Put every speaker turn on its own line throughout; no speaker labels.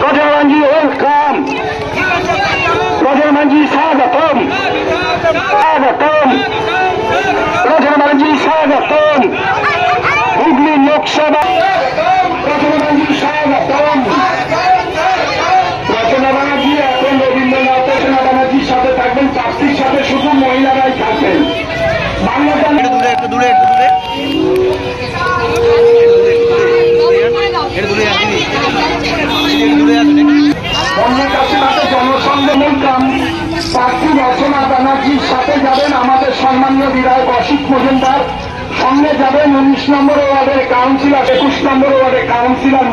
Rajamanji, welcome. Rajamanji, Swagatam. Swagatam. Rajamanji, Swagatam. Hubli Lok Sabha. Rajamanji, Swagatam. Rajamanji, এখন রবীন্দ্রনাথ রাজামাজির সাথে থাকবেন, চাকরির সাথে শুধু মহিলারাই থাকবেন। বাংলাদেশ একটু দূরে প্রার্থী রচনা ব্যানার্জির সাথে যাবেন আমাদের সম্মানীয় বিধায়ক অসিত মজুমদার, সঙ্গে যাবেন 19 নম্বর ওয়ার্ডের কাউন্সিলর, 21 নম্বর ওয়ার্ডের কাউন্সিলর।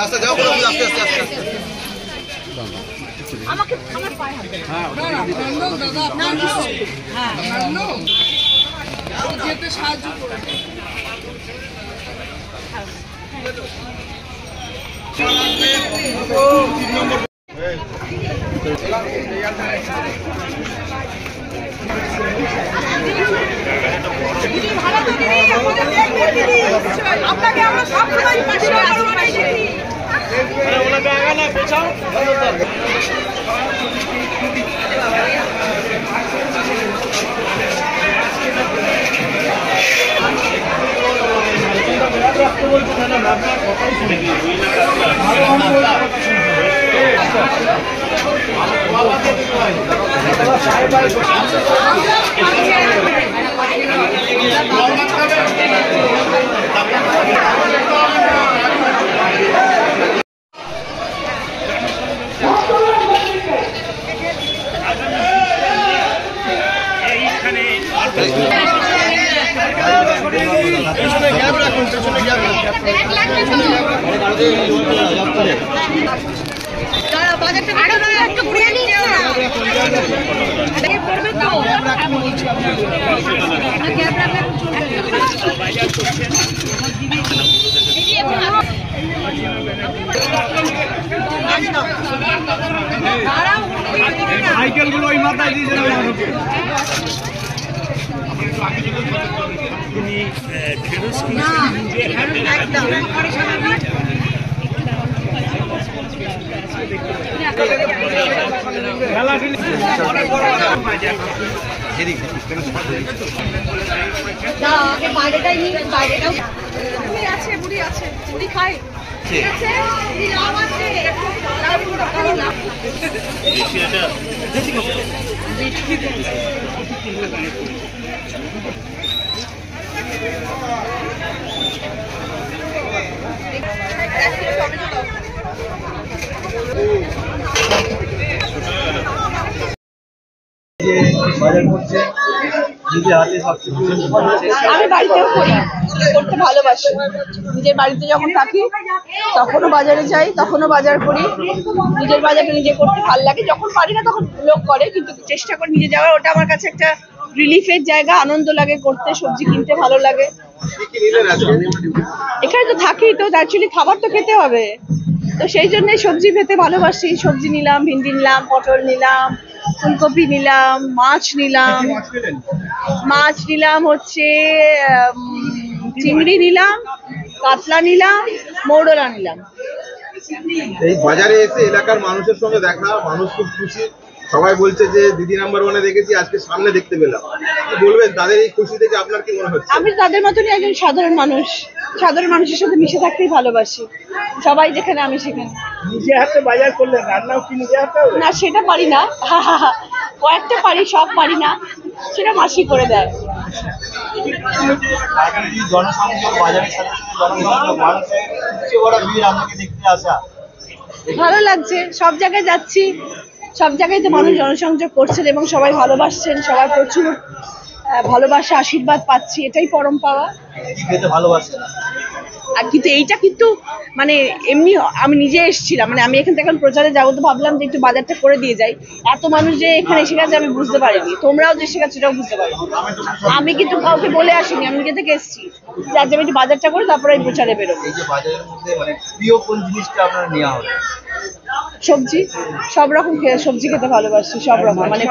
রাস্তা যাও, আস্তে আস্তে আস্তে আমাকে আমার পায়ে হাত যেতে সাহায্য করে। আপনাকে আমরা সব সময় পাশে আছি। ওনাকে আগা না পেছাও। সাইকেলগুলো ওই মাথায় দিয়ে বুড়ি আছে, বুড়ি খায়। আমি বাড়িতেও করি, করতে ভালোবাসি। নিজের বাড়িতে যখন থাকি তখনও বাজারে যাই, তখনও বাজার করি। নিজের বাজারটা নিজে করতে ভালো লাগে, যখন পারি না তখন লোক করে, কিন্তু চেষ্টা করি নিজে যাওয়ার। ওটা আমার কাছে একটা রিলিফের জায়গা, আনন্দ লাগে করতে, সবজি কিনতে ভালো লাগে। এখানে তো থাকি, তো অ্যাকচুয়ালি খাবার তো খেতে হবে, তো সেই জন্যই সবজি খেতে ভালোবাসি। সবজি নিলাম, ভিন্ডি নিলাম, পটল নিলাম, ফুলকপি নিলাম, মাছ নিলাম হচ্ছে চিংড়ি নিলাম, কাতলা নিলাম, মৌরলা নিলাম।
এই বাজারে এসে এলাকার মানুষের সঙ্গে দেখা, মানুষ খুব খুশি। সবাই বলছে যে দিদি নাম্বার ওয়ানে দেখেছি, আজকে সামনে দেখতে পেলাম। কি বলবেন তাদের এই খুশি থেকে? আপনার কি মনে হচ্ছে?
আমি তাদের মতনই একজন সাধারণ মানুষ, সাধারণ মানুষের সাথে মিশে থাকতেই ভালোবাসি। সবাই যেখানে আমি সেখানে।
নিজে হাতে বাজার করলেন, রান্নাও কি নিজে হাতে?
না, সেটা পারি না, কয়েকটা পারি, সব পারি না, সেটা মাসি করে দেয়। ভালো লাগছে, সব জায়গায় যাচ্ছি, সব জায়গায় তো মানুষ জনসংযোগ করছেন এবং সবাই ভালোবাসছেন, সবার প্রচুর ভালোবাসা আশীর্বাদ পাচ্ছি, এটাই পরম পাওয়া।
কি খেতে ভালোবাসেন?
আর কিন্তু এইটা কিন্তু মানে এমনি আমি নিজে এসেছিলাম, মানে আমি এখান থেকে এখন প্রচারে যাবো তো ভাবলাম যে একটু বাজারটা করে দিয়ে যাই। এত মানুষ যে এখানে এসে গেছে আমি বুঝতে পারিনি, তোমরাও যে এসে গেছো এটাও বুঝতে পারিনি। আমি কিন্তু কাউকে বলে আসিনি, আমি নিজে থেকে এসেছি যে আজ আমি একটু বাজারটা করে তারপরে আমি প্রচারে বেরোবো।
এই যে বাজারের মধ্যে মানে প্রিয় কোন জিনিসটা আপনার নেওয়া হবে?
সবজি, সব রকম সবজি খেতে ভালোবাসি, সব রকম, মানে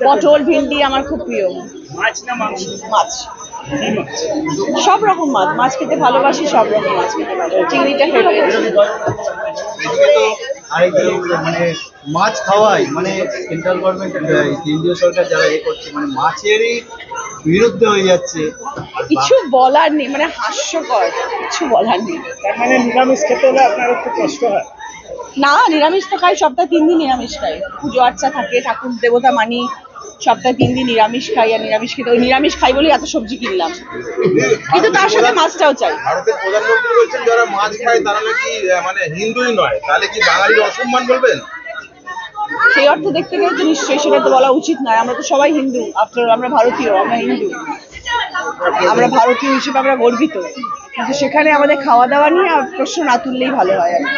পটল ভেন্ডি আমার খুব প্রিয়।
মাছ না মাংস?
মাছ, সব রকম মাছ, মাছ খেতে ভালোবাসি, সব রকম মাছ খেতে ভালোবাসি, চিংড়িটা ফেভারিট।
এদিকে তো আরেকদিকে মানে মাছ খাওয়াই মানে সেন্ট্রাল গভর্নমেন্ট, কেন্দ্রীয় সরকার যারা করছে মানে মাছেরই বিরুদ্ধে হয়ে যাচ্ছে।
কিছু বলার নেই, মানে হাস্যকর, কিছু বলার নেই।
তার মানে নিরামিষ খেতে হলে আপনার একটু কষ্ট হয়?
না, নিরামিষ তো খাই, সপ্তাহে 3 দিন নিরামিষ খাই, পুজো আর্চা থাকে, ঠাকুর দেবতা মানি, সপ্তাহে 3 দিন নিরামিষ খাই। আর নিরামিষ খেতে ওই নিরামিষ খাই বলেই এত সবজি কিনলাম, কিন্তু তার সাথে মাছটাও চাই।
ভারতের প্রধানমন্ত্রী বলছেন যারা মাছ খায় তারা নাকি মানে হিন্দুই নয়, তাহলে কি বাঙালির অসম্মান বলবেন?
সেই অর্থে দেখতে গেলে তো নিশ্চয়ই সেটা তো বলা উচিত নয়। আমরা তো সবাই হিন্দু, আফটার আমরা ভারতীয়, আমরা হিন্দু, আমরা ভারতীয় হিসেবে আমরা গর্বিত, কিন্তু সেখানে আমাদের খাওয়া দাওয়া নিয়ে প্রশ্ন না তুললেই ভালো হয় আর কি।